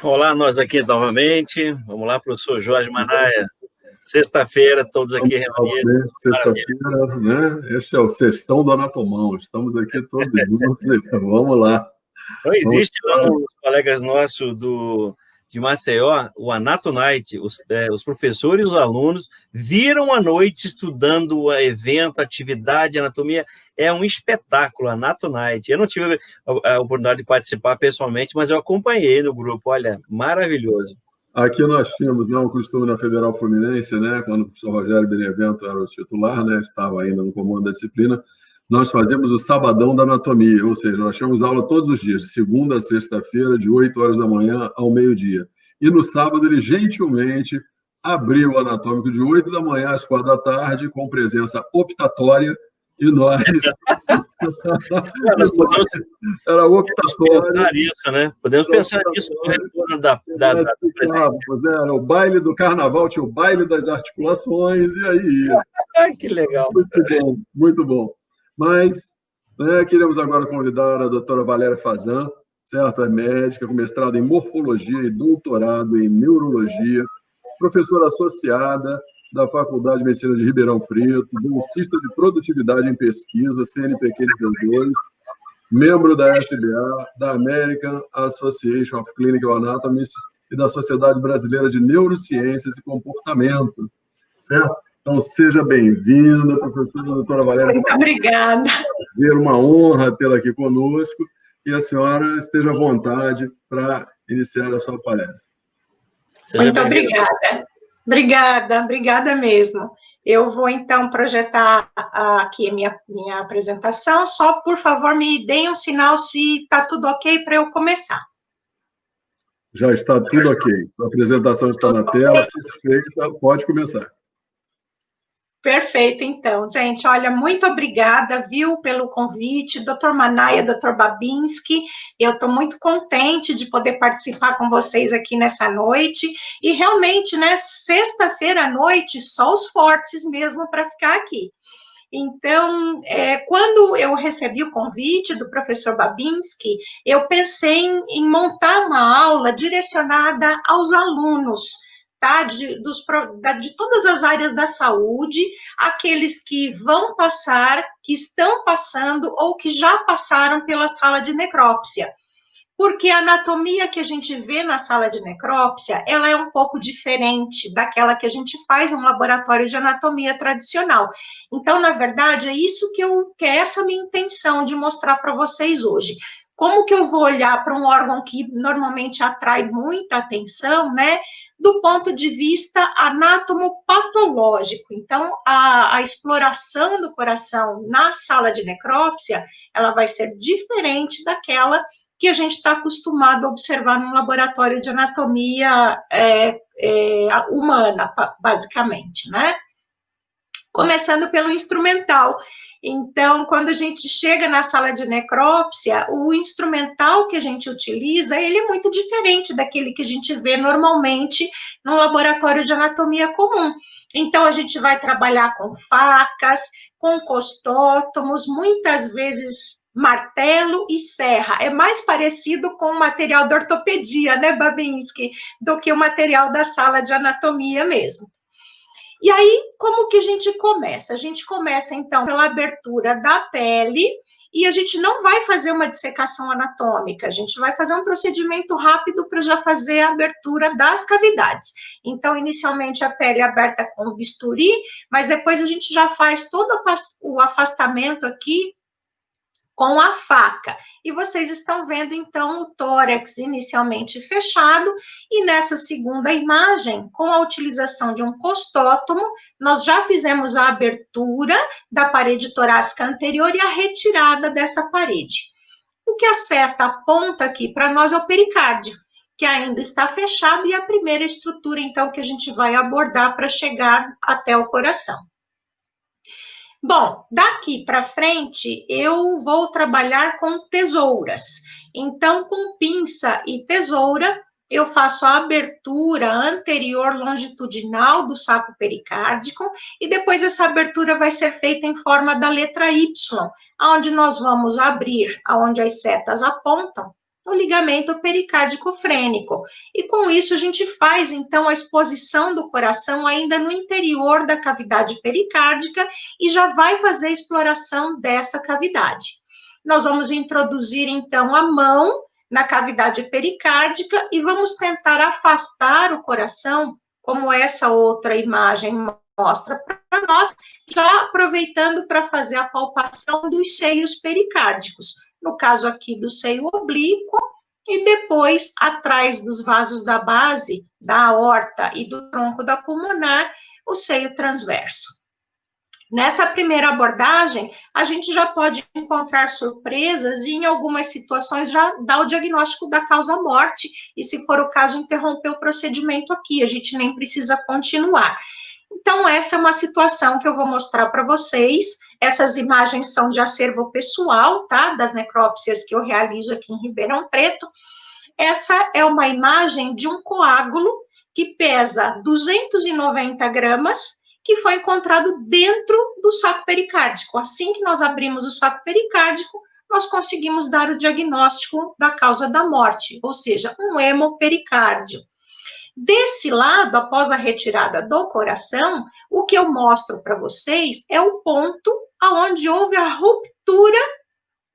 Olá, nós aqui novamente. Vamos lá, professor Jorge Manaia. Sexta-feira, todos aqui reunidos. Sexta-feira, né? Esse é o Sextão do Anatomão. Estamos aqui todos juntos. Vamos lá. Então, existe lá uns colegas nossos de Maceió, o Anatonite, os professores e os alunos viram a noite estudando o evento, atividade, anatomia. É um espetáculo, Anatonite. Eu não tive a oportunidade de participar pessoalmente, mas eu acompanhei no grupo. Olha, maravilhoso. Aqui nós tínhamos um costume na Federal Fluminense, né, quando o professor Rogério Benevento era o titular, né, estava ainda no comando da disciplina, nós fazíamos o sabadão da anatomia, ou seja, nós tínhamos aula todos os dias, de segunda a sexta-feira, de 8 horas da manhã ao meio-dia. E no sábado ele gentilmente abriu o anatômico de 8 da manhã às 4 da tarde, com presença optatória, e nós... Era optatório. Podemos pensar isso, né? Podemos pensar nisso no retorno da era o baile do carnaval, tinha o baile das articulações, e aí ia. Que legal. Muito bom, muito bom. Mas queremos agora convidar a doutora Valéria Fazan, certo? É médica com mestrado em morfologia e doutorado em neurologia, professora associada da Faculdade de Medicina de Ribeirão Preto, bolsista de produtividade em pesquisa, CNPq de 2, membro da SBA, da American Association of Clinical Anatomists e da Sociedade Brasileira de Neurociências e Comportamento, certo? Então, seja bem-vinda, professora doutora Valéria. Muito obrigada. É uma honra tê-la aqui conosco e a senhora esteja à vontade para iniciar a sua palestra. Muito obrigada. Obrigada mesmo. Eu vou, então, projetar aqui a minha apresentação. Só, por favor, me deem um sinal se está tudo ok para eu começar. Já está tudo ok. Sua apresentação está na tela, perfeita, pode começar. Perfeito, então. Gente, olha, muito obrigada, viu, pelo convite, doutor Manaia, doutor Babinski. Eu estou muito contente de poder participar com vocês aqui nessa noite. E realmente, né, sexta-feira à noite, só os fortes mesmo para ficar aqui. Então, quando eu recebi o convite do professor Babinski, eu pensei em montar uma aula direcionada aos alunos, tá? De todas as áreas da saúde, aqueles que vão passar, que estão passando ou que já passaram pela sala de necrópsia. Porque a anatomia que a gente vê na sala de necrópsia, ela é um pouco diferente daquela que a gente faz em um laboratório de anatomia tradicional. Então, na verdade, é isso que é essa minha intenção de mostrar para vocês hoje. Como que eu vou olhar para um órgão que normalmente atrai muita atenção, né? Do ponto de vista anatomopatológico. Então, a exploração do coração na sala de necrópsia, ela vai ser diferente daquela que a gente está acostumado a observar num laboratório de anatomia humana, basicamente, né? Começando pelo instrumental. Então, quando a gente chega na sala de necrópsia, o instrumental que a gente utiliza, ele é muito diferente daquele que a gente vê normalmente num laboratório de anatomia comum. Então, a gente vai trabalhar com facas, com costótomos, muitas vezes martelo e serra. É mais parecido com o material da ortopedia, né, Babinski, do que o material da sala de anatomia mesmo. E aí, como que a gente começa? A gente começa, então, pela abertura da pele, e a gente não vai fazer uma dissecação anatômica, a gente vai fazer um procedimento rápido para já fazer a abertura das cavidades. Então, inicialmente, a pele é aberta com bisturi, mas depois a gente já faz todo o afastamento aqui com a faca. E vocês estão vendo, então, o tórax inicialmente fechado, e nessa segunda imagem, com a utilização de um costótomo, nós já fizemos a abertura da parede torácica anterior e a retirada dessa parede. O que a seta aponta aqui para nós é o pericárdio, que ainda está fechado, e a primeira estrutura, então, que a gente vai abordar para chegar até o coração. Bom, daqui para frente, eu vou trabalhar com tesouras. Então, com pinça e tesoura, eu faço a abertura anterior longitudinal do saco pericárdico, e depois essa abertura vai ser feita em forma da letra Y, onde nós vamos abrir, onde as setas apontam, no ligamento pericárdico frênico. E com isso a gente faz, então, a exposição do coração ainda no interior da cavidade pericárdica e já vai fazer a exploração dessa cavidade. Nós vamos introduzir, então, a mão na cavidade pericárdica e vamos tentar afastar o coração, como essa outra imagem mostra para nós, já aproveitando para fazer a palpação dos seios pericárdicos, no caso aqui do seio oblíquo, e depois, atrás dos vasos da base, da aorta e do tronco da pulmonar, o seio transverso. Nessa primeira abordagem, a gente já pode encontrar surpresas e, em algumas situações, já dá o diagnóstico da causa-morte, e, se for o caso, interromper o procedimento aqui, a gente nem precisa continuar. Então, essa é uma situação que eu vou mostrar para vocês. Essas imagens são de acervo pessoal, tá? Das necrópsias que eu realizo aqui em Ribeirão Preto. Essa é uma imagem de um coágulo que pesa 290 gramas, que foi encontrado dentro do saco pericárdico. Assim que nós abrimos o saco pericárdico, nós conseguimos dar o diagnóstico da causa da morte, ou seja, um hemopericárdio. Desse lado, após a retirada do coração, o que eu mostro para vocês é o ponto onde houve a ruptura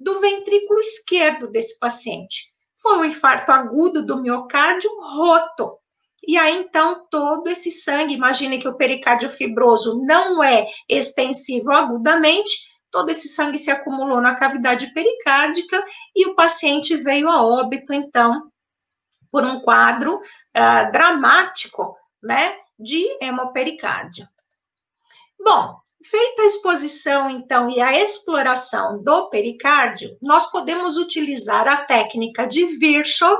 do ventrículo esquerdo desse paciente. Foi um infarto agudo do miocárdio roto. E aí, então, todo esse sangue, imagine que o pericárdio fibroso não é extensível agudamente, todo esse sangue se acumulou na cavidade pericárdica e o paciente veio a óbito, então, por um quadro dramático, né, de hemopericárdia. Bom, feita a exposição, então, e a exploração do pericárdio, nós podemos utilizar a técnica de Virchow,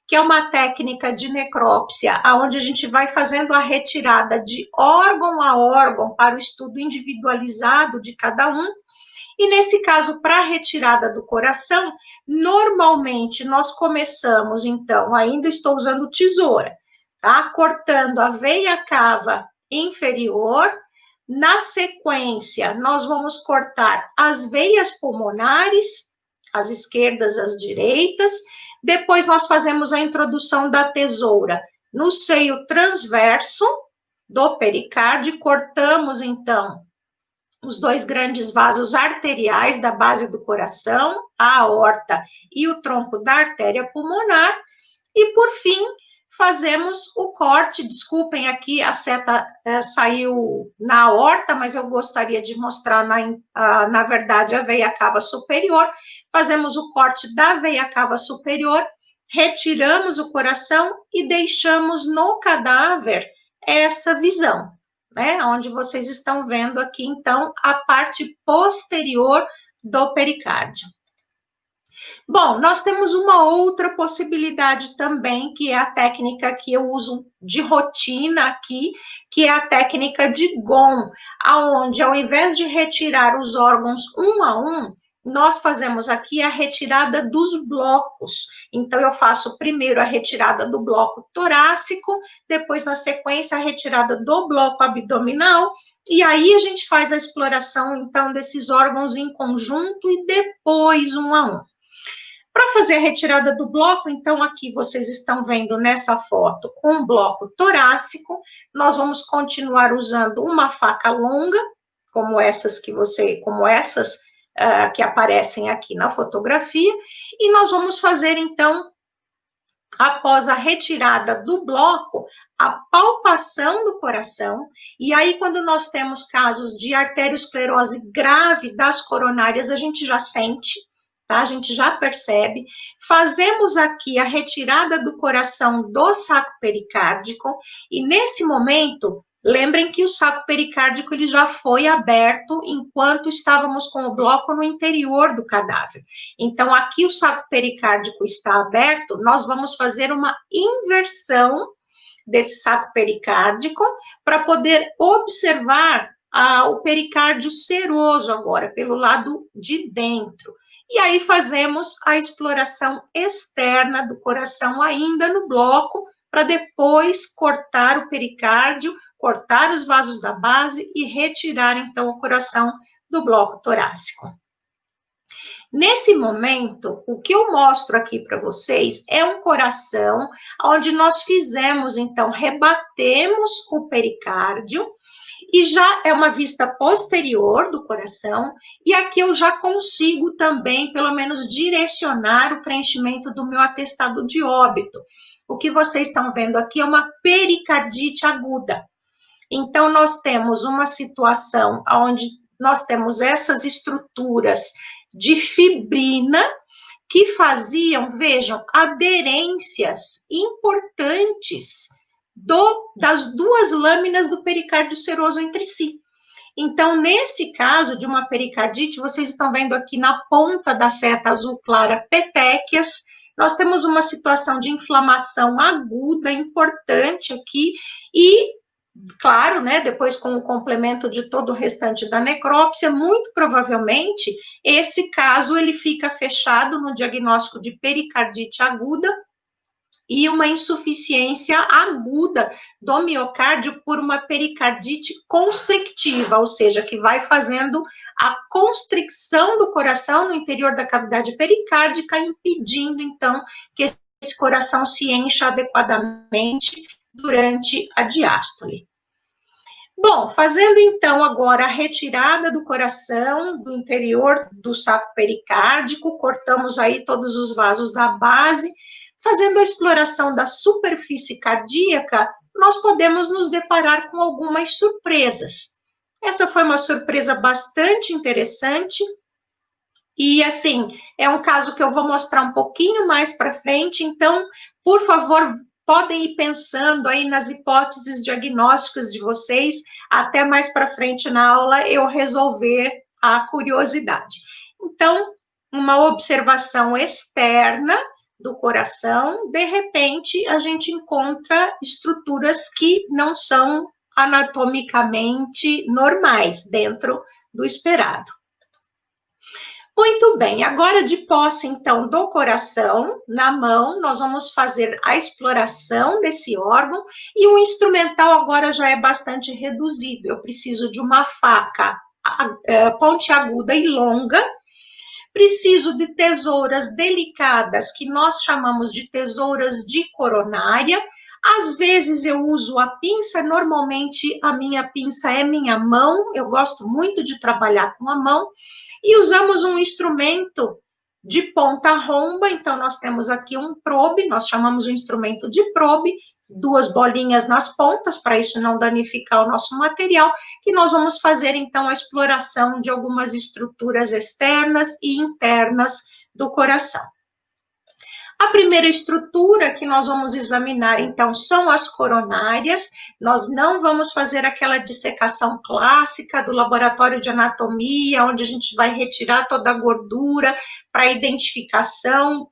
que é uma técnica de necrópsia, onde a gente vai fazendo a retirada de órgão a órgão para o estudo individualizado de cada um. E nesse caso, para a retirada do coração, normalmente nós começamos, então, ainda estou usando tesoura, tá? Cortando a veia cava inferior. Na sequência, nós vamos cortar as veias pulmonares, as esquerdas, as direitas. Depois, nós fazemos a introdução da tesoura no seio transverso do pericárdio, cortamos, então, os dois grandes vasos arteriais da base do coração, a aorta e o tronco da artéria pulmonar, e, por fim, fazemos o corte. Desculpem, aqui a seta saiu na aorta, mas eu gostaria de mostrar, na verdade, a veia cava superior. Fazemos o corte da veia cava superior, retiramos o coração e deixamos no cadáver essa visão, né? Onde vocês estão vendo aqui, então, a parte posterior do pericárdio. Bom, nós temos uma outra possibilidade também, que é a técnica que eu uso de rotina aqui, que é a técnica de GOM, aonde, ao invés de retirar os órgãos um a um, nós fazemos aqui a retirada dos blocos. Então, eu faço primeiro a retirada do bloco torácico, depois, na sequência, a retirada do bloco abdominal, e aí a gente faz a exploração, então, desses órgãos em conjunto e depois um a um. Para fazer a retirada do bloco, então, aqui vocês estão vendo nessa foto um bloco torácico. Nós vamos continuar usando uma faca longa, como essas que aparecem aqui na fotografia, e nós vamos fazer, então, após a retirada do bloco, a palpação do coração, e aí, quando nós temos casos de arteriosclerose grave das coronárias, a gente já sente, tá? A gente já percebe. Fazemos aqui a retirada do coração do saco pericárdico, e nesse momento, lembrem que o saco pericárdico ele já foi aberto enquanto estávamos com o bloco no interior do cadáver. Então, aqui o saco pericárdico está aberto, nós vamos fazer uma inversão desse saco pericárdico para poder observar o pericárdio seroso agora, pelo lado de dentro. E aí fazemos a exploração externa do coração ainda no bloco, para depois cortar o pericárdio, cortar os vasos da base e retirar, então, o coração do bloco torácico. Nesse momento, o que eu mostro aqui para vocês é um coração onde nós fizemos, então, rebatemos o pericárdio, e já é uma vista posterior do coração, e aqui eu já consigo também, pelo menos, direcionar o preenchimento do meu atestado de óbito. O que vocês estão vendo aqui é uma pericardite aguda. Então, nós temos uma situação onde nós temos essas estruturas de fibrina que faziam, vejam, aderências importantes das duas lâminas do pericárdio seroso entre si. Então, nesse caso de uma pericardite, vocês estão vendo aqui na ponta da seta azul clara petequias, nós temos uma situação de inflamação aguda importante aqui e, claro, né, depois com o complemento de todo o restante da necrópsia, muito provavelmente esse caso ele fica fechado no diagnóstico de pericardite aguda e uma insuficiência aguda do miocárdio por uma pericardite constrictiva, ou seja, que vai fazendo a constricção do coração no interior da cavidade pericárdica, impedindo, então, que esse coração se encha adequadamente durante a diástole. Bom, fazendo então agora a retirada do coração do interior do saco pericárdico, cortamos aí todos os vasos da base. Fazendo a exploração da superfície cardíaca, nós podemos nos deparar com algumas surpresas. Essa foi uma surpresa bastante interessante e, assim, é um caso que eu vou mostrar um pouquinho mais para frente, então, por favor, podem ir pensando aí nas hipóteses diagnósticas de vocês, até mais para frente na aula eu resolver a curiosidade. Então, uma observação externa do coração, de repente, a gente encontra estruturas que não são anatomicamente normais, dentro do esperado. Muito bem, agora de posse, então, do coração, na mão, nós vamos fazer a exploração desse órgão, e o instrumental agora já é bastante reduzido. Eu preciso de uma faca pontiaguda e longa, preciso de tesouras delicadas, que nós chamamos de tesouras de coronária. Às vezes eu uso a pinça, normalmente a minha pinça é minha mão, eu gosto muito de trabalhar com a mão, e usamos um instrumento de ponta romba, então nós temos aqui um probe, nós chamamos o instrumento de probe, duas bolinhas nas pontas, para isso não danificar o nosso material, que nós vamos fazer então a exploração de algumas estruturas externas e internas do coração. A primeira estrutura que nós vamos examinar, então, são as coronárias. Nós não vamos fazer aquela dissecação clássica do laboratório de anatomia, onde a gente vai retirar toda a gordura para a identificação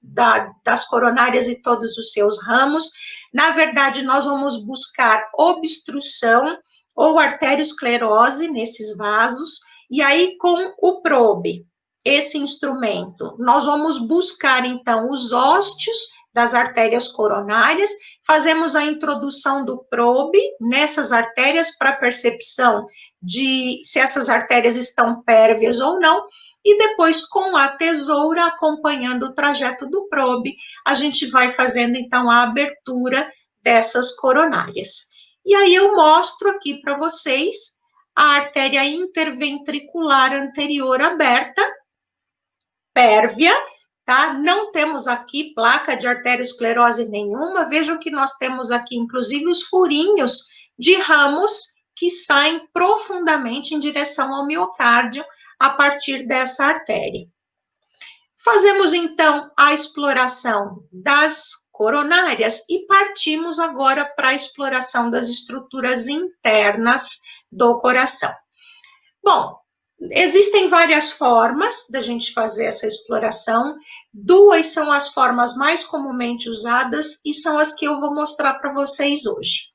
das coronárias e todos os seus ramos. Na verdade, nós vamos buscar obstrução ou arteriosclerose nesses vasos, e aí com o probe, esse instrumento, nós vamos buscar, então, os ósteos das artérias coronárias, fazemos a introdução do probe nessas artérias para percepção de se essas artérias estão pérvias ou não, e depois, com a tesoura, acompanhando o trajeto do probe, a gente vai fazendo, então, a abertura dessas coronárias. E aí eu mostro aqui para vocês a artéria interventricular anterior aberta, pérvia, tá? Não temos aqui placa de arteriosclerose nenhuma. Vejam que nós temos aqui, inclusive, os furinhos de ramos que saem profundamente em direção ao miocárdio a partir dessa artéria. Fazemos, então, a exploração das coronárias e partimos agora para a exploração das estruturas internas do coração. Bom, existem várias formas da gente fazer essa exploração. Duas são as formas mais comumente usadas e são as que eu vou mostrar para vocês hoje.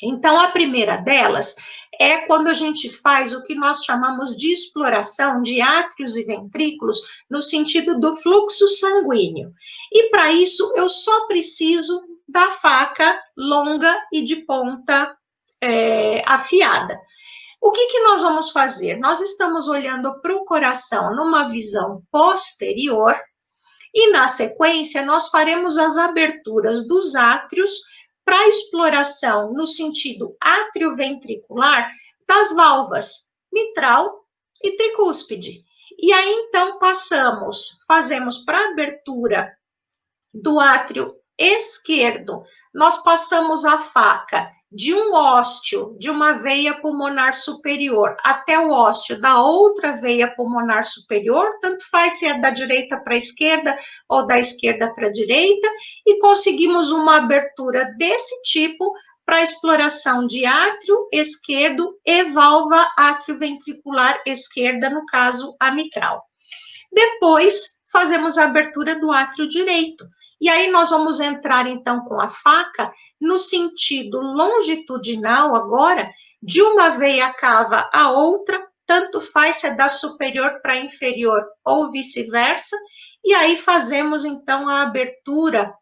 Então, a primeira delas é quando a gente faz o que nós chamamos de exploração de átrios e ventrículos no sentido do fluxo sanguíneo. E para isso, eu só preciso da faca longa e de ponta afiada. O que nós vamos fazer? Nós estamos olhando para o coração numa visão posterior e, na sequência, nós faremos as aberturas dos átrios para exploração no sentido átrio-ventricular das válvulas mitral e tricúspide. E aí, então, fazemos para abertura do átrio esquerdo, nós passamos a faca de um ósteo, de uma veia pulmonar superior, até o ósteo da outra veia pulmonar superior, tanto faz se é da direita para a esquerda ou da esquerda para a direita, e conseguimos uma abertura desse tipo para exploração de átrio esquerdo e válvula átrio-ventricular esquerda, no caso, a mitral. Depois, fazemos a abertura do átrio direito. E aí nós vamos entrar, então, com a faca no sentido longitudinal agora, de uma veia cava a outra, tanto faz se é da superior para inferior ou vice-versa, e aí fazemos, então, a abertura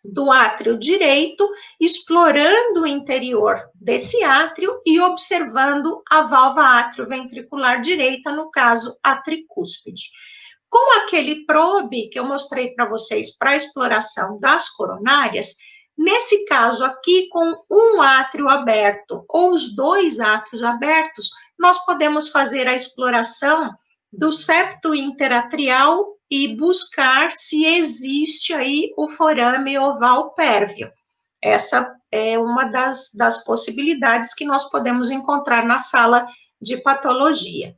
do átrio direito, explorando o interior desse átrio e observando a válvula átrio-ventricular direita, no caso, a tricúspide. Com aquele probe que eu mostrei para vocês para a exploração das coronárias, nesse caso aqui, com um átrio aberto ou os dois átrios abertos, nós podemos fazer a exploração do septo interatrial e buscar se existe aí o forame oval pérvio. Essa é uma das possibilidades que nós podemos encontrar na sala de patologia.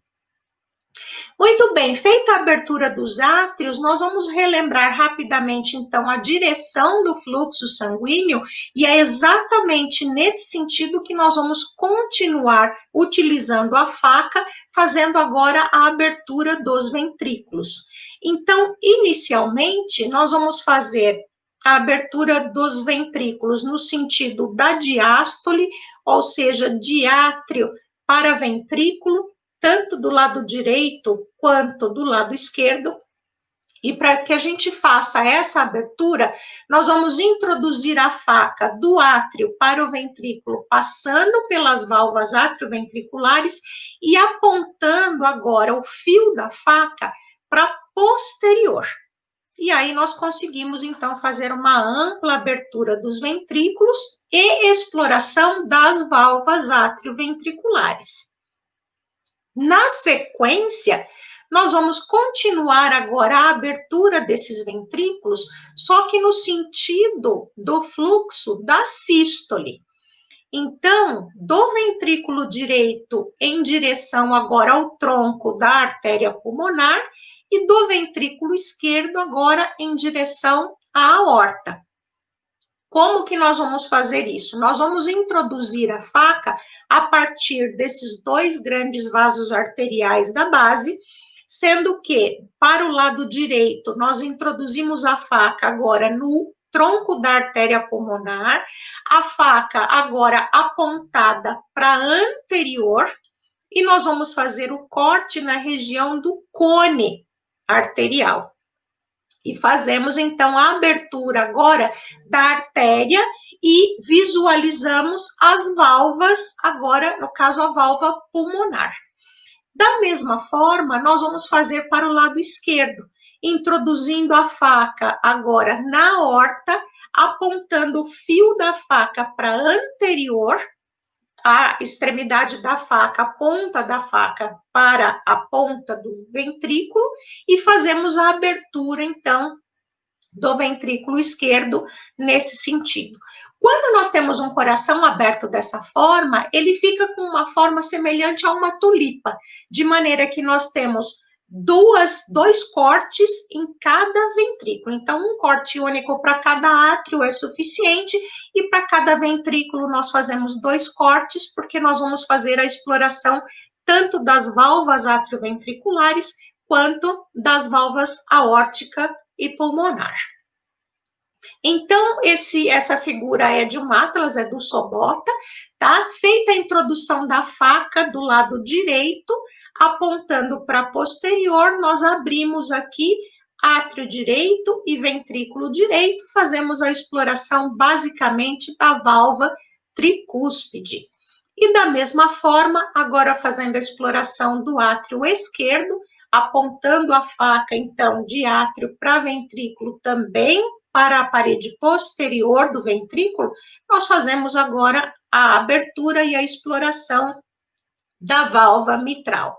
Muito bem, feita a abertura dos átrios, nós vamos relembrar rapidamente, então, a direção do fluxo sanguíneo, e é exatamente nesse sentido que nós vamos continuar utilizando a faca, fazendo agora a abertura dos ventrículos. Então, inicialmente, nós vamos fazer a abertura dos ventrículos no sentido da diástole, ou seja, de átrio para ventrículo, tanto do lado direito quanto do lado esquerdo. E para que a gente faça essa abertura, nós vamos introduzir a faca do átrio para o ventrículo, passando pelas válvulas atrioventriculares e apontando agora o fio da faca para posterior. E aí nós conseguimos, então, fazer uma ampla abertura dos ventrículos e exploração das válvulas atrioventriculares. Na sequência, nós vamos continuar agora a abertura desses ventrículos, só que no sentido do fluxo da sístole. Então, do ventrículo direito em direção agora ao tronco da artéria pulmonar e do ventrículo esquerdo agora em direção à aorta. Como que nós vamos fazer isso? Nós vamos introduzir a faca a partir desses dois grandes vasos arteriais da base, sendo que, para o lado direito, nós introduzimos a faca agora no tronco da artéria pulmonar, a faca agora apontada para anterior, e nós vamos fazer o corte na região do cone arterial. E fazemos, então, a abertura agora da artéria e visualizamos as válvulas, agora, no caso, a válvula pulmonar. Da mesma forma, nós vamos fazer para o lado esquerdo, introduzindo a faca agora na aorta, apontando o fio da faca para anterior, a extremidade da faca, a ponta da faca para a ponta do ventrículo e fazemos a abertura, então, do ventrículo esquerdo nesse sentido. Quando nós temos um coração aberto dessa forma, ele fica com uma forma semelhante a uma tulipa, de maneira que nós temos dois cortes em cada ventrículo. Então, um corte único para cada átrio é suficiente e para cada ventrículo nós fazemos 2 cortes, porque nós vamos fazer a exploração tanto das válvulas atrioventriculares quanto das válvulas aórtica e pulmonar. Então, essa figura é de um atlas, é do Sobota, tá? Feita a introdução da faca do lado direito, apontando para posterior, nós abrimos aqui átrio direito e ventrículo direito, fazemos a exploração basicamente da válvula tricúspide. E da mesma forma, agora fazendo a exploração do átrio esquerdo, apontando a faca, então, de átrio para ventrículo também, para a parede posterior do ventrículo, nós fazemos agora a abertura e a exploração da válvula mitral.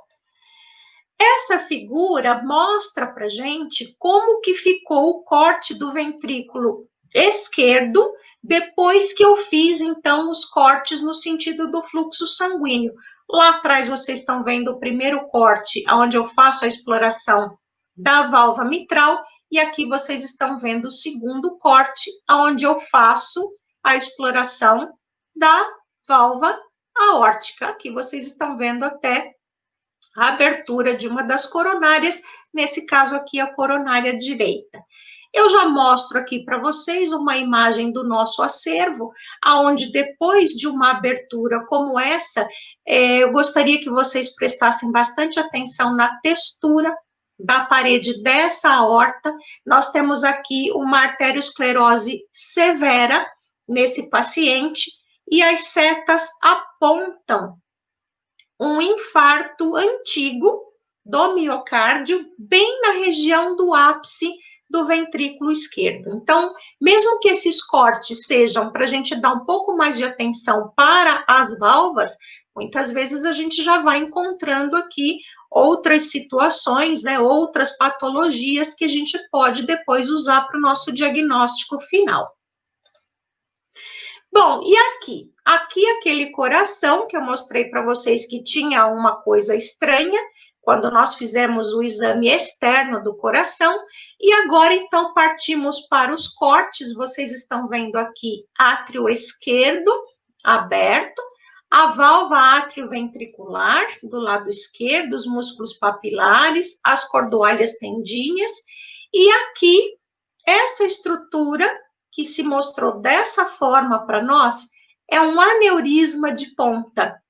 Essa figura mostra para gente como que ficou o corte do ventrículo esquerdo depois que eu fiz, então, os cortes no sentido do fluxo sanguíneo. Lá atrás vocês estão vendo o primeiro corte, onde eu faço a exploração da válvula mitral, e aqui vocês estão vendo o segundo corte, onde eu faço a exploração da válvula aórtica. Aqui vocês estão vendo até a abertura de uma das coronárias, nesse caso aqui a coronária direita. Eu já mostro aqui para vocês uma imagem do nosso acervo, aonde depois de uma abertura como essa, eu gostaria que vocês prestassem bastante atenção na textura da parede dessa aorta. Nós temos aqui uma arteriosclerose severa nesse paciente, e as setas apontam um infarto antigo do miocárdio, bem na região do ápice do ventrículo esquerdo. Então, mesmo que esses cortes sejam para a gente dar um pouco mais de atenção para as válvulas, muitas vezes a gente já vai encontrando aqui outras situações, né, outras patologias que a gente pode depois usar para o nosso diagnóstico final. Bom, e aqui? Aqui aquele coração que eu mostrei para vocês que tinha uma coisa estranha, quando nós fizemos o exame externo do coração, e agora então partimos para os cortes. Vocês estão vendo aqui átrio esquerdo aberto, a válvula átrio-ventricular do lado esquerdo, os músculos papilares, as cordoalhas tendíneas, e aqui essa estrutura que se mostrou dessa forma para nós é um aneurisma de ponta.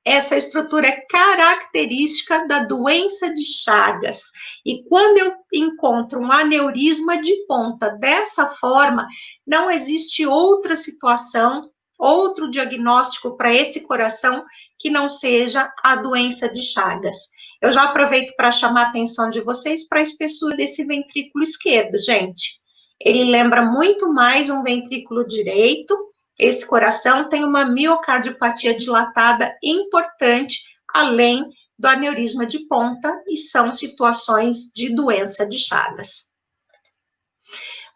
Essa estrutura é característica da doença de Chagas. E quando eu encontro um aneurisma de ponta dessa forma, não existe outra situação, outro diagnóstico para esse coração que não seja a doença de Chagas. Eu já aproveito para chamar a atenção de vocês para a espessura desse ventrículo esquerdo, gente. Ele lembra muito mais um ventrículo direito. Esse coração tem uma miocardiopatia dilatada importante, além do aneurisma de ponta, e são situações de doença de Chagas.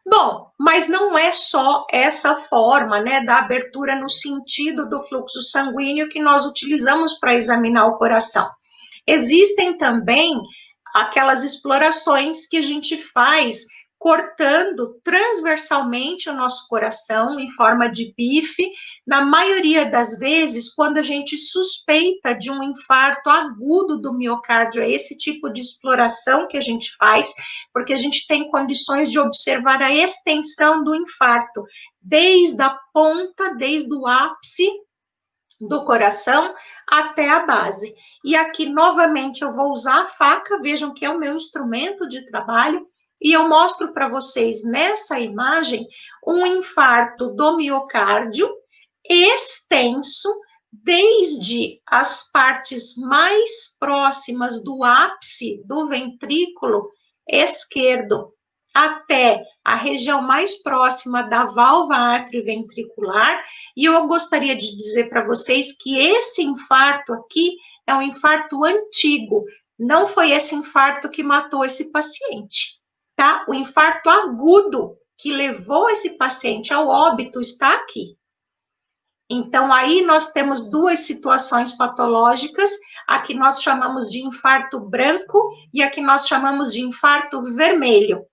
Bom, mas não é só essa forma, né, da abertura no sentido do fluxo sanguíneo que nós utilizamos para examinar o coração. Existem também aquelas explorações que a gente faz cortando transversalmente o nosso coração em forma de bife, na maioria das vezes, quando a gente suspeita de um infarto agudo do miocárdio, é esse tipo de exploração que a gente faz, porque a gente tem condições de observar a extensão do infarto, desde a ponta, desde o ápice do coração até a base. E aqui, novamente, eu vou usar a faca, vejam que é o meu instrumento de trabalho, e eu mostro para vocês nessa imagem um infarto do miocárdio extenso, desde as partes mais próximas do ápice do ventrículo esquerdo até a região mais próxima da válvula atrioventricular. E eu gostaria de dizer para vocês que esse infarto aqui é um infarto antigo, não foi esse infarto que matou esse paciente. Tá? O infarto agudo que levou esse paciente ao óbito está aqui. Então, aí nós temos duas situações patológicas, a que nós chamamos de infarto branco e a que nós chamamos de infarto vermelho.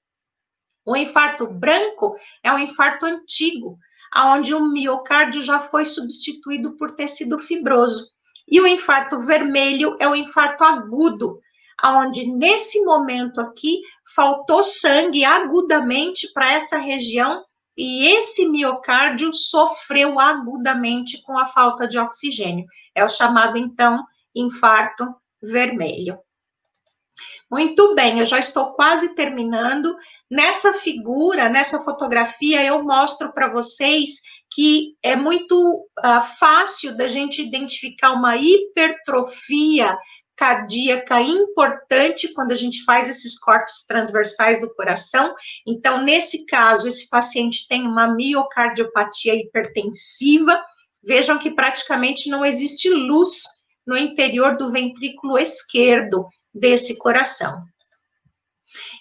O infarto branco é um infarto antigo, onde o miocárdio já foi substituído por tecido fibroso. E o infarto vermelho é o infarto agudo, onde nesse momento aqui faltou sangue agudamente para essa região e esse miocárdio sofreu agudamente com a falta de oxigênio. É o chamado, então, infarto vermelho. Muito bem, eu já estou quase terminando. Nessa figura, nessa fotografia, eu mostro para vocês que é muito fácil da gente identificar uma hipertrofia cardíaca importante quando a gente faz esses cortes transversais do coração. Então, nesse caso, esse paciente tem uma miocardiopatia hipertensiva. Vejam que praticamente não existe luz no interior do ventrículo esquerdo desse coração.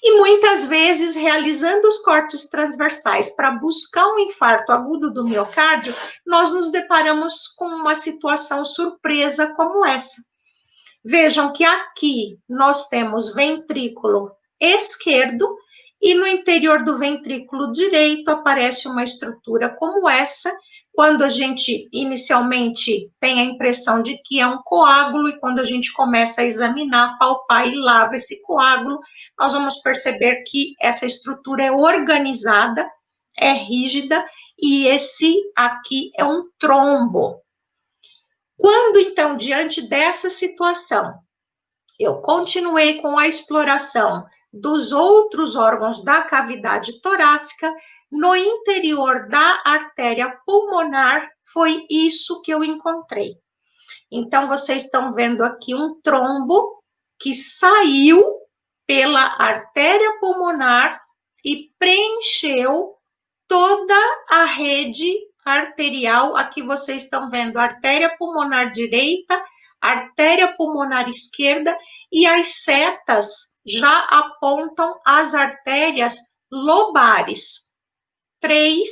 E muitas vezes, realizando os cortes transversais para buscar um infarto agudo do miocárdio, nós nos deparamos com uma situação surpresa como essa. Vejam que aqui nós temos ventrículo esquerdo e no interior do ventrículo direito aparece uma estrutura como essa, quando a gente inicialmente tem a impressão de que é um coágulo e quando a gente começa a examinar, palpar e lava esse coágulo, nós vamos perceber que essa estrutura é organizada, é rígida e esse aqui é um trombo. Quando, então, diante dessa situação, eu continuei com a exploração dos outros órgãos da cavidade torácica, no interior da artéria pulmonar, foi isso que eu encontrei. Então, vocês estão vendo aqui um trombo que saiu pela artéria pulmonar e preencheu toda a rede arterial. Aqui vocês estão vendo a artéria pulmonar direita, artéria pulmonar esquerda, e as setas já apontam as artérias lobares. 3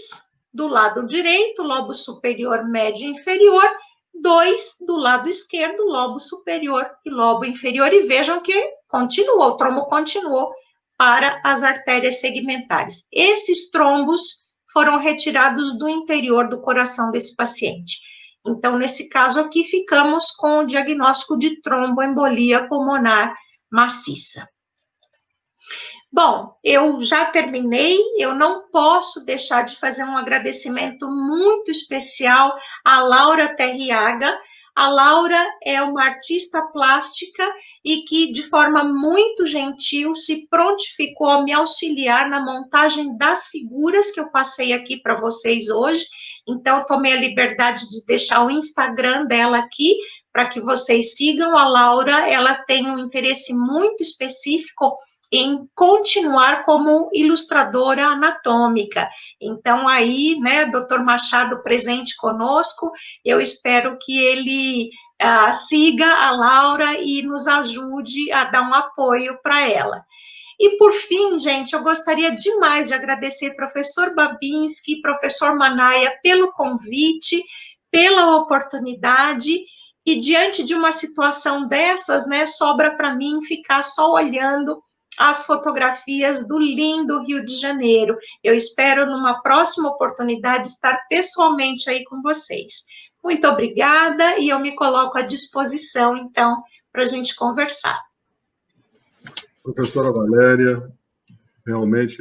do lado direito, lobo superior, médio e inferior, 2 do lado esquerdo, lobo superior e lobo inferior, e vejam que continuou, o trombo continuou para as artérias segmentares. Esses trombos foram retirados do interior do coração desse paciente. Então, nesse caso aqui, ficamos com o diagnóstico de tromboembolia pulmonar maciça. Bom, eu já terminei, eu não posso deixar de fazer um agradecimento muito especial à Laura Terriaga. A Laura é uma artista plástica e que, de forma muito gentil, se prontificou a me auxiliar na montagem das figuras que eu passei aqui para vocês hoje. Então, tomei a liberdade de deixar o Instagram dela aqui, para que vocês sigam a Laura. Ela tem um interesse muito específico em continuar como ilustradora anatômica. Então, aí, né, Dr. Machado presente conosco, eu espero que ele siga a Laura e nos ajude a dar um apoio para ela. E, por fim, gente, eu gostaria demais de agradecer professor Babinski, professor Manaia, pelo convite, pela oportunidade, e diante de uma situação dessas, né, sobra para mim ficar só olhando as fotografias do lindo Rio de Janeiro. Eu espero, numa próxima oportunidade, estar pessoalmente aí com vocês. Muito obrigada, e eu me coloco à disposição, então, para a gente conversar. Professora Valéria, realmente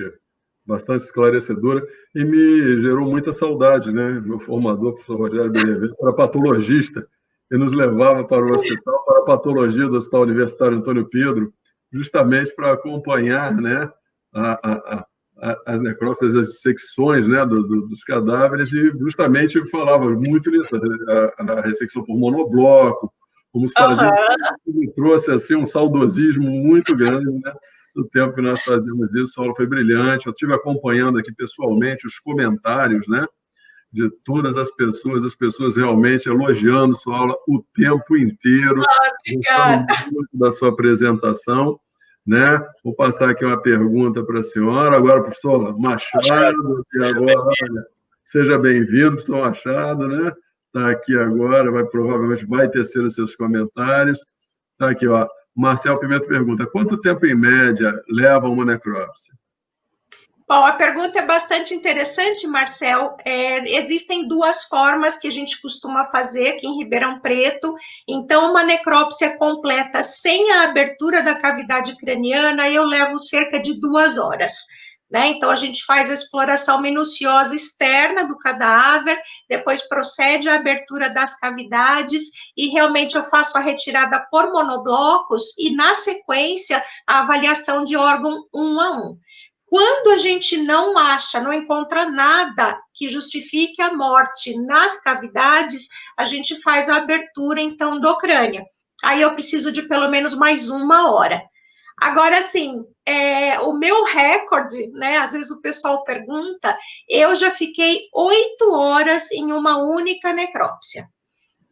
bastante esclarecedora, e me gerou muita saudade, né? Meu formador, professor Rogério Benevento, era patologista, e nos levava para o hospital, para a patologia do Hospital Universitário Antônio Pedro, justamente para acompanhar, né, as necrópsias, as dissecções, né, dos cadáveres, e justamente falava muito nisso, a ressecção por monobloco, como se fazia. Isso me trouxe assim, um saudosismo muito grande, né, do tempo que nós fazíamos isso. A aula foi brilhante, eu estive acompanhando aqui pessoalmente os comentários, né, de todas as pessoas realmente elogiando sua aula o tempo inteiro. Obrigada. Muito da sua apresentação, né? Vou passar aqui uma pergunta para a senhora. Agora, professor Machado, que agora, olha, seja bem-vindo, professor Machado, né? Está aqui agora, provavelmente vai tecer os seus comentários. Está aqui, ó. Marcel Pimenta pergunta: quanto tempo, em média, leva uma necrópsia? Bom, a pergunta é bastante interessante, Marcel. Existem duas formas que a gente costuma fazer aqui em Ribeirão Preto. Então, uma necrópsia completa sem a abertura da cavidade craniana, eu levo cerca de 2 horas. Né? Então, a gente faz a exploração minuciosa externa do cadáver, depois procede à abertura das cavidades e realmente eu faço a retirada por monoblocos e, na sequência, a avaliação de órgão 1 a 1. Quando a gente não acha, não encontra nada que justifique a morte nas cavidades, a gente faz a abertura, então, do crânio. Aí eu preciso de pelo menos mais 1 hora. Agora, assim, o meu recorde, né, às vezes o pessoal pergunta, eu já fiquei 8 horas em uma única necrópsia.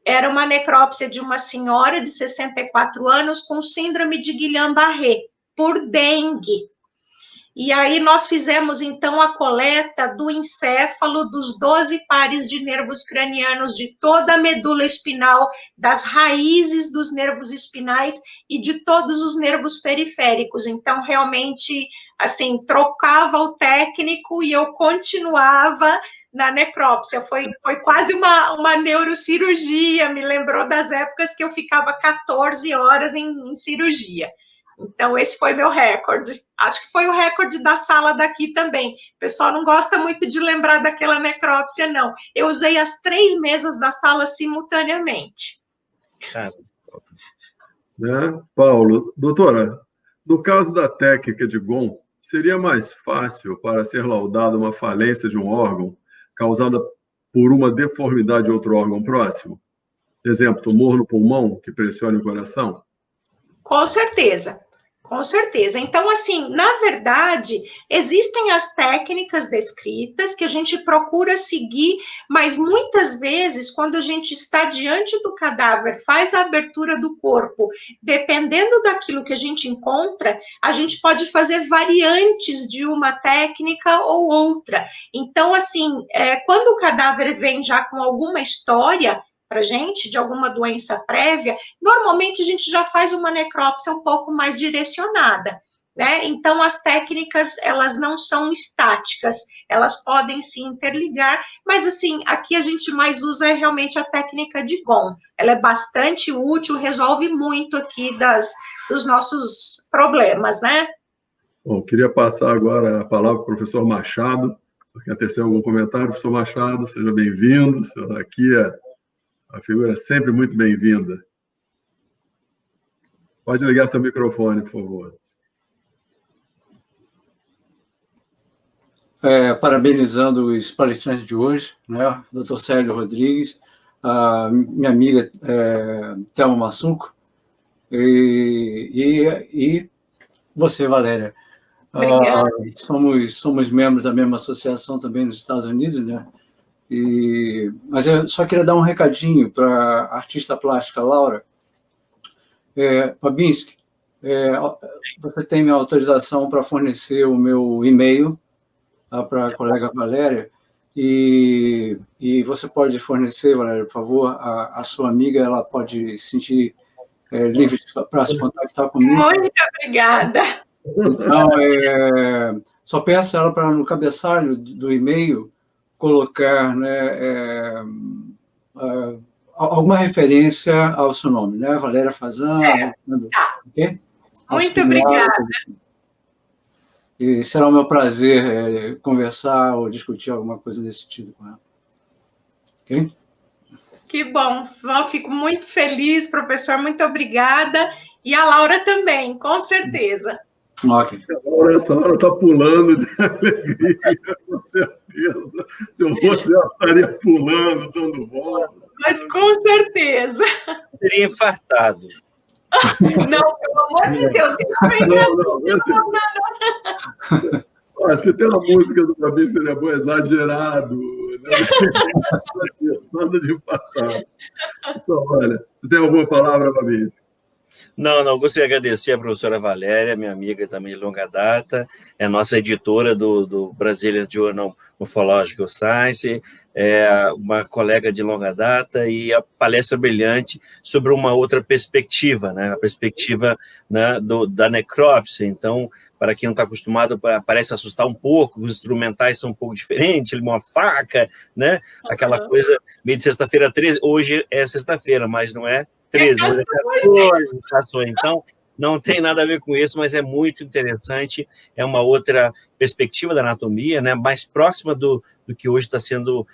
Era uma necrópsia de uma senhora de 64 anos com síndrome de Guillain-Barré, por dengue. E aí nós fizemos, então, a coleta do encéfalo dos 12 pares de nervos cranianos, de toda a medula espinal, das raízes dos nervos espinais e de todos os nervos periféricos. Então, realmente, assim, trocava o técnico e eu continuava na necrópsia. Foi quase uma neurocirurgia, me lembrou das épocas que eu ficava 14 horas em cirurgia. Então, esse foi meu recorde. Acho que foi o recorde da sala daqui também. O pessoal não gosta muito de lembrar daquela necrópsia, não. Eu usei as 3 mesas da sala simultaneamente. Cara. Né? Paulo, doutora, no caso da técnica de GOM, seria mais fácil para ser laudada uma falência de um órgão causada por uma deformidade de outro órgão próximo? Exemplo, tumor no pulmão que pressione o coração? Com certeza. Com certeza. Então, assim, na verdade, existem as técnicas descritas que a gente procura seguir, mas muitas vezes, quando a gente está diante do cadáver, faz a abertura do corpo, dependendo daquilo que a gente encontra, a gente pode fazer variantes de uma técnica ou outra. Então, assim, quando o cadáver vem já com alguma história para a gente, de alguma doença prévia, normalmente a gente já faz uma necrópsia um pouco mais direcionada, né? Então, as técnicas, elas não são estáticas, elas podem se interligar, mas, assim, aqui a gente mais usa realmente a técnica de GOM. Ela é bastante útil, resolve muito aqui dos nossos problemas, né? Bom, queria passar agora a palavra para o professor Machado. Se quer tecer algum comentário, professor Machado, seja bem-vindo. Aqui a figura é sempre muito bem-vinda. Pode ligar seu microfone, por favor. Parabenizando os palestrantes de hoje, né? Dr. Célio Rodrigues, a minha amiga Thelma Massuco, e você, Valéria. Somos membros da mesma associação também nos Estados Unidos, né? Mas eu só queria dar um recadinho para a artista plástica Laura Babinski. Você tem minha autorização para fornecer o meu e-mail para a colega Valéria, e você pode fornecer, Valéria, por favor, a sua amiga, ela pode se sentir livre para se contactar comigo. Muito obrigada. Então, só peço a ela para, no cabeçalho do e-mail, colocar, né, alguma referência ao seu nome, né? Valéria Fazan. Tá. Okay? Muito obrigada. E será o meu prazer conversar ou discutir alguma coisa desse tipo com ela. Ok? Que bom. Eu fico muito feliz, professor. Muito obrigada. E a Laura também, com certeza. Ok. Essa hora está pulando de alegria, com certeza. Se eu fosse, ela estaria pulando, dando volta. Mas com certeza. Teria infartado. Não, pelo amor de Deus. Não. Se tem uma música do Babi seria boa, exagerado. Né? Nada de infartado. Então, olha, você tem alguma palavra, Babi? Não, gostaria de agradecer a professora Valéria, minha amiga também de longa data, é nossa editora do Brazilian Journal Morphological Science, é uma colega de longa data, e a palestra brilhante sobre uma outra perspectiva, né, a perspectiva, né, da necrópsia. Então, para quem não está acostumado, parece assustar um pouco, os instrumentais são um pouco diferentes, uma faca, né, aquela coisa meio de sexta-feira 13, hoje é sexta-feira, mas não é 13, hoje é 14, então não tem nada a ver com isso, mas é muito interessante, é uma outra perspectiva da anatomia, né, mais próxima do que hoje está sendo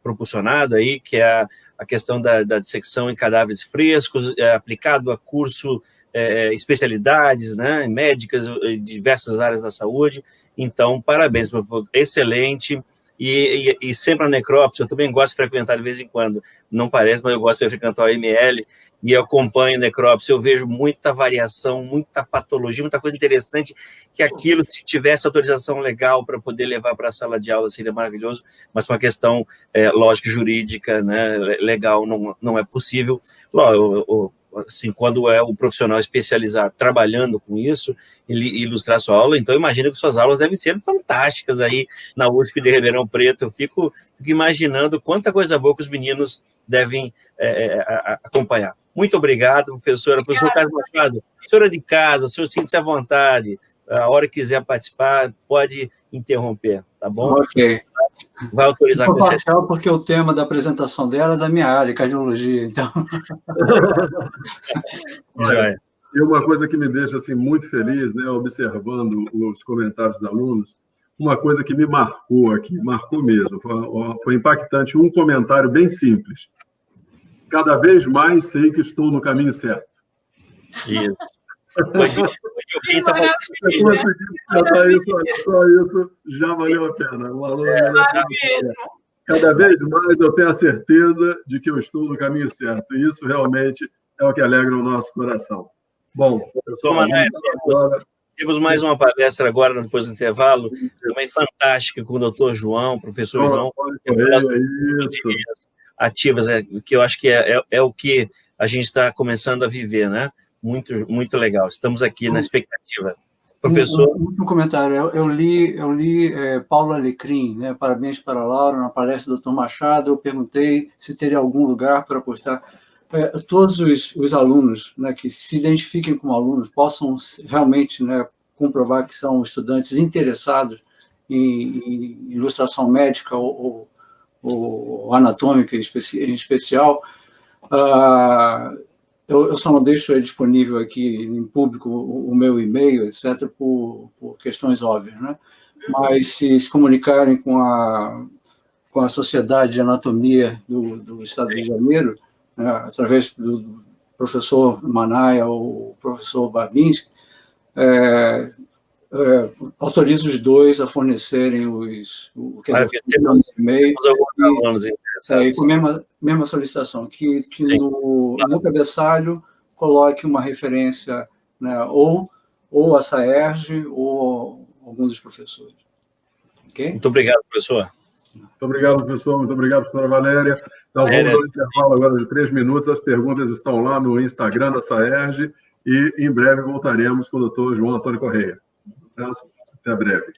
proporcionado aí, que é a questão da dissecção em cadáveres frescos, aplicado a curso especialidades, né, médicas, em diversas áreas da saúde. Então, parabéns, professor, excelente. E sempre a necrópsia, eu também gosto de frequentar de vez em quando, não parece, mas eu gosto de frequentar o ML, e eu acompanho a necrópsia, eu vejo muita variação, muita patologia, muita coisa interessante, que aquilo, se tivesse autorização legal para poder levar para a sala de aula, seria maravilhoso, mas com uma questão lógica, jurídica, né, legal, não é possível. Assim, quando é o profissional especializado trabalhando com isso, ele ilustrar sua aula, então imagino que suas aulas devem ser fantásticas aí na USP de Ribeirão Preto. Eu fico imaginando quanta coisa boa que os meninos devem acompanhar. Muito obrigado, professora. Professor Carlos Machado, senhora de casa, o senhor sinta-se à vontade, a hora que quiser participar, pode interromper, tá bom? Ok. Vai autorizar com você. Porque o tema da apresentação dela é da minha área, cardiologia, então... Olha, e uma coisa que me deixa assim, muito feliz, né, observando os comentários dos alunos, uma coisa que me marcou aqui, marcou mesmo, foi impactante, um comentário bem simples. Cada vez mais sei que estou no caminho certo. Isso. Só isso já valeu a pena. Cada vez mais eu tenho a certeza de que eu estou no caminho certo. E isso realmente é o que alegra o nosso coração. Bom, pessoal, temos mais uma palestra agora, depois do intervalo, também fantástica, com o doutor João, professor João. Isso. Ativas, que eu acho que é o que a gente está começando a viver, né? Muito, muito legal. Estamos aqui na expectativa. Professor... Um comentário. Eu li Paulo Alecrim, né? Parabéns para a Laura, na palestra do Dr. Machado. Eu perguntei se teria algum lugar para postar. Todos os alunos, né, que se identifiquem como alunos possam realmente, né, comprovar que são estudantes interessados em ilustração médica ou anatômica em especial. Eu só não deixo disponível aqui em público o meu e-mail, etc., por questões óbvias, né? Mas se comunicarem com a Sociedade de Anatomia do Estado do Rio de Janeiro, né, através do professor Manaia ou professor Babinski, autorizo os dois a fornecerem o e-mail e com a mesma solicitação, que no cabeçalho coloque uma referência, né, ou a SAERJ ou alguns dos professores. Okay? Muito obrigado, professor. Muito obrigado, professor. Muito obrigado, professora Valéria. Então, vamos ao intervalo agora de 3 minutos. As perguntas estão lá no Instagram da SAERJ e, em breve, voltaremos com o doutor João Antônio Correia. Até breve.